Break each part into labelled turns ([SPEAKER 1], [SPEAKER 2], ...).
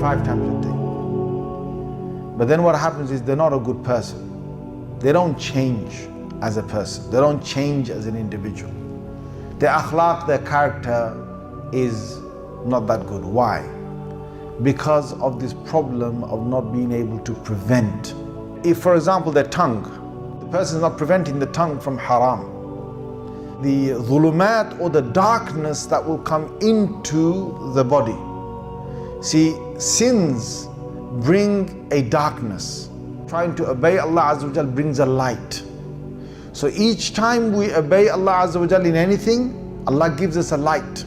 [SPEAKER 1] 5 times a day. But then what happens is they're not a good person. They don't change as a person. They don't change as an individual. Their akhlaq, their character is not that good. Why? Because of this problem of not being able to prevent. If, for example, their tongue, the person is not preventing the tongue from haram, the dhulumat or the darkness that will come into the body. See, sins bring a darkness. Trying to obey Allah Azza wa Jal brings a light. So each time we obey Allah Azza wa Jal in anything, Allah gives us a light.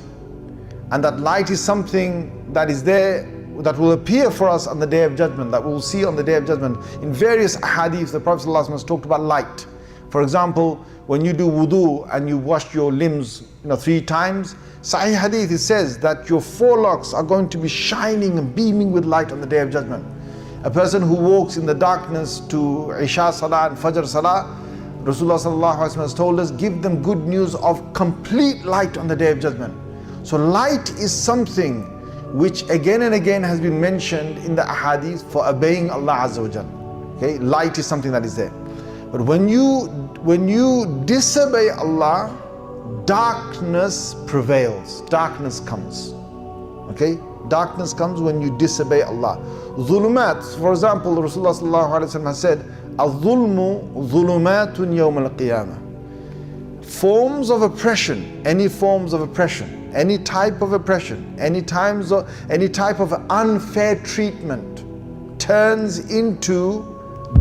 [SPEAKER 1] And that light is something that is there, that will appear for us on the Day of Judgment, that we will see on the Day of Judgment. In various hadiths, the Prophet ﷺ has talked about light. For example, when you do wudu and you wash your limbs 3 times, Sahih hadith, it says that your forelocks are going to be shining and beaming with light on the Day of Judgment. A person who walks in the darkness to Isha Salah and Fajr Salah, Rasulullah ﷺ has told us, give them good news of complete light on the Day of Judgment. So light is something which again and again has been mentioned in the ahadith for obeying Allah Azza wa Jal. Okay, light is something that is there. But when you disobey Allah, darkness prevails, darkness comes. Okay, darkness comes when you disobey Allah. Dhulumat, for example, Rasulullah sallallahu alaihi wasallam has said, "Al-dhulmu dhulumatun yawm al-qiyamah." Forms of oppression, any forms of oppression, any type of oppression, any type of unfair treatment turns into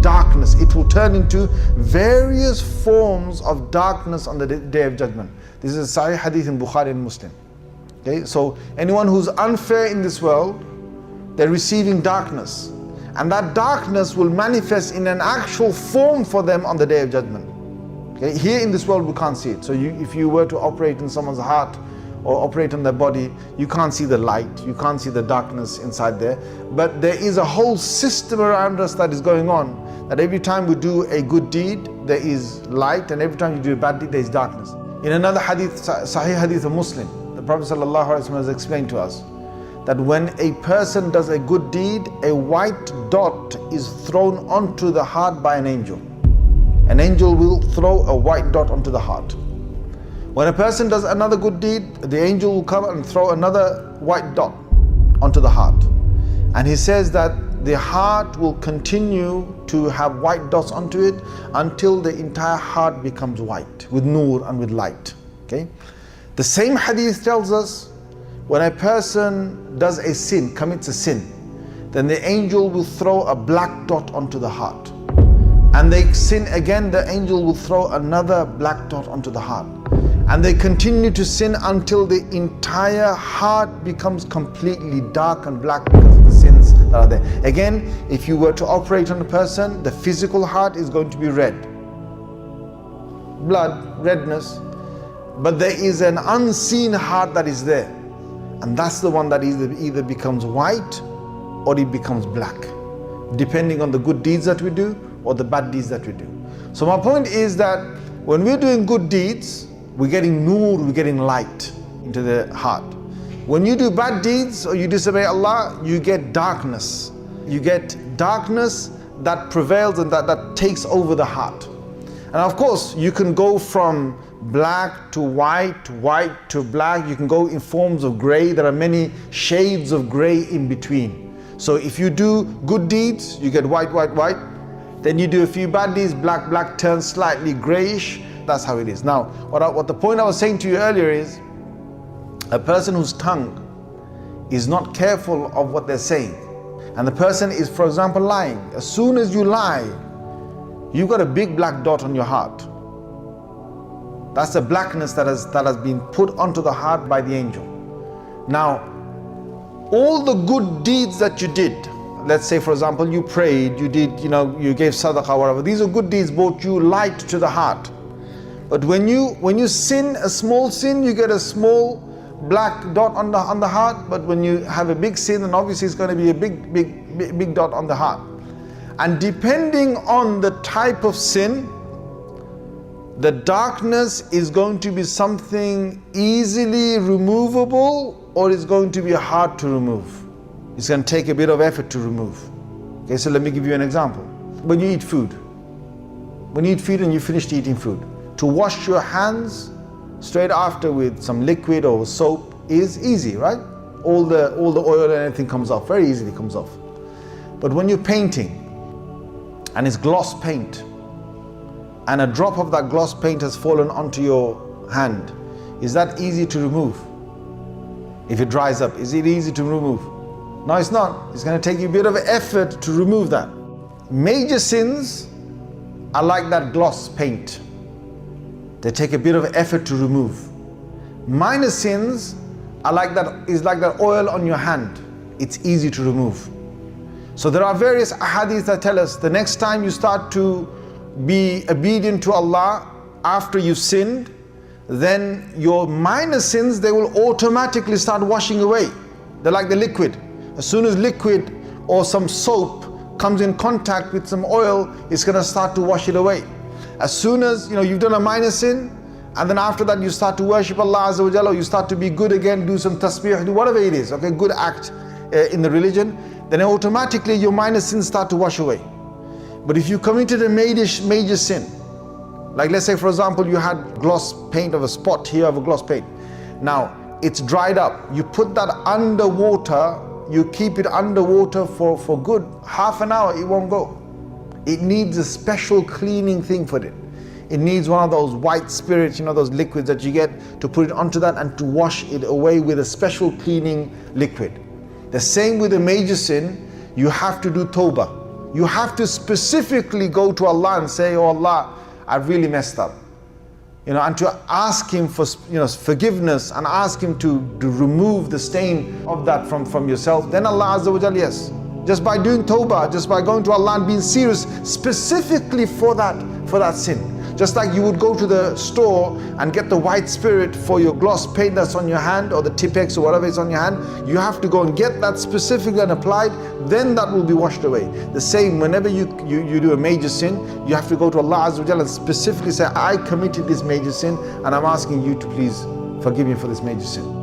[SPEAKER 1] darkness. It will turn into various forms of darkness on the Day of Judgment. This is a Sahih hadith in Bukhari and Muslim. Okay, so anyone who's unfair in this world, they're receiving darkness. And that darkness will manifest in an actual form for them on the Day of Judgment. Okay, here in this world we can't see it. So if you were to operate in someone's heart or operate on their body, you can't see the light, you can't see the darkness inside there. But there is a whole system around us that is going on, that every time we do a good deed, there is light, and every time you do a bad deed, there is darkness. In another hadith, Sahih hadith of Muslim, the Prophet ﷺ has explained to us that when a person does a good deed, a white dot is thrown onto the heart by an angel. An angel will throw a white dot onto the heart. When a person does another good deed, the angel will come and throw another white dot onto the heart. And he says that the heart will continue to have white dots onto it until the entire heart becomes white with Noor and with light. Okay? The same hadith tells us when a person does a sin, commits a sin, then the angel will throw a black dot onto the heart. And they sin again, the angel will throw another black dot onto the heart. And they continue to sin until the entire heart becomes completely dark and black because of the sins that are there. Again, if you were to operate on a person, the physical heart is going to be red. Blood, redness. But there is an unseen heart that is there. And that's the one that either becomes white or it becomes black, depending on the good deeds that we do or the bad deeds that we do. So my point is that when we're doing good deeds, we're getting Noor, we're getting light into the heart. When you do bad deeds or you disobey Allah, you get darkness. You get darkness that prevails and that takes over the heart. And of course, you can go from black to white, white to black. You can go in forms of gray. There are many shades of gray in between. So if you do good deeds, you get white, white, white. Then you do a few bad deeds, black, black turns slightly grayish. That's how it is. Now, what the point I was saying to you earlier is, a person whose tongue is not careful of what they're saying, and the person is, for example, lying. As soon as you lie, you've got a big black dot on your heart. That's the blackness that has been put onto the heart by the angel. Now, all the good deeds that you did, let's say for example you prayed, you did, you gave sadaqah, whatever, these are good deeds, brought you light to the heart. But when you sin a small sin, you get a small black dot on the heart. But when you have a big sin, then obviously it's going to be a big dot on the heart. And depending on the type of sin, the darkness is going to be something easily removable or is going to be hard to remove. It's going to take a bit of effort to remove. Okay, so let me give you an example. When you eat food, and you finish eating food, to wash your hands straight after with some liquid or soap is easy, right? All the oil and everything comes off, very easily comes off. But when you're painting and it's gloss paint and a drop of that gloss paint has fallen onto your hand, is that easy to remove? If it dries up, is it easy to remove? No, it's not. It's going to take you a bit of effort to remove that. Major sins are like that gloss paint. They take a bit of effort to remove. Minor sins are like that oil on your hand. It's easy to remove. So there are various ahadith that tell us the next time you start to be obedient to Allah after you've sinned, then your minor sins, they will automatically start washing away. They're like the liquid. As soon as liquid or some soap comes in contact with some oil, it's going to start to wash it away. As soon as you've done a minor sin, and then after that you start to worship Allah Azza wa Jalla, or you start to be good again, do some tasbih, do whatever it is, okay, good act in the religion, then automatically your minor sins start to wash away. But if you committed a major sin, like let's say for example you had gloss paint of a spot here of a gloss paint. Now it's dried up. You put that underwater, you keep it underwater for good half an hour, it won't go. It needs a special cleaning thing for it. It needs one of those white spirits, those liquids that you get, to put it onto that and to wash it away with a special cleaning liquid. The same with a major sin, you have to do tawbah. You have to specifically go to Allah and say, oh Allah, I've really messed up. And to ask Him for forgiveness and ask Him to remove the stain of that from yourself. Then Allah Azza wa Jalla, yes. Just by doing tawbah, just by going to Allah and being serious specifically for that sin. Just like you would go to the store and get the white spirit for your gloss paint that's on your hand, or the Tipex or whatever is on your hand, you have to go and get that specifically and applied, then that will be washed away. The same, whenever you do a major sin, you have to go to Allah Azza wa Jalla and specifically say, I committed this major sin and I'm asking you to please forgive me for this major sin.